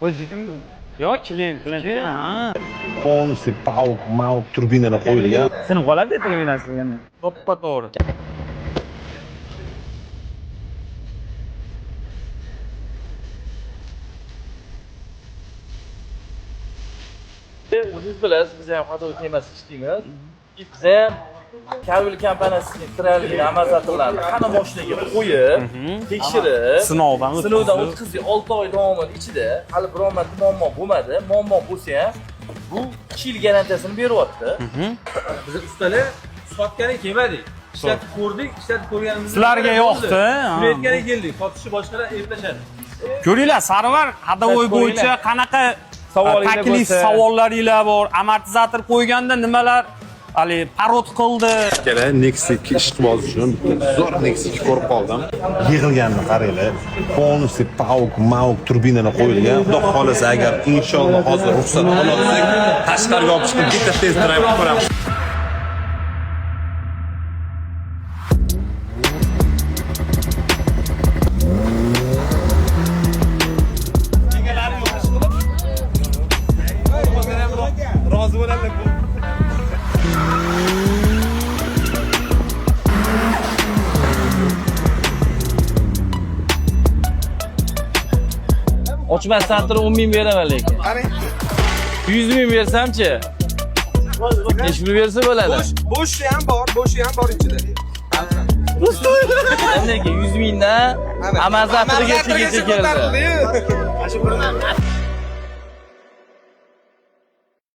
O'zing yo'q, klient. Ha. Полностью pavuk, mavuk turbinalar qo'yilgan. Sinib qoladi turbinasi yana. To'g'ri. O'zingiz bilasiz, biz ham xato temas ishdingiz. Biz ham Kavil kompaniyasining tiralgan amazonlarni hamma mashinaga qo'yib, tekshirib, sinovdan o'tkazdik 6 oy davomida ichida hali biror marta muammo bo'lmadi. Muammo bo'lsa ham bu 2 yil garantiyasini beryapti. Biz ustalar sotgani kelmadik. Ishlatib ko'rdik, ishlatib ko'rganimizda Sizlarga yoqdi. Kulayotgani keldik. Sotishni boshqalar ertashadi. Ko'ringlar, Sarvar hadavoy bo'yicha qanaqa taklif savollaringlar bor? Amortizator qo'yganda nimalar hali parod qildi? Kerak Nexia 2 ishqiboz uchun zo'r Nexia 2 ko'rib qoldim. Yig'ilganini qaranglar. Полностью pavuk, mavuk turbinalar qo'yilgan. Xudo xolasa agar inshaalloh hozir ruxsat olsak, tashqariga olib chiqib bitta test drive ko'ramiz. Rozi bo'larlar. Ochmasdan turib 10 ming beraman lekin. 100 ming bersamchi? Necha pul bersa bo'ladi? Bo'shi ham bor ichida. Nega 100 mingdan amazon 3gacha keldi.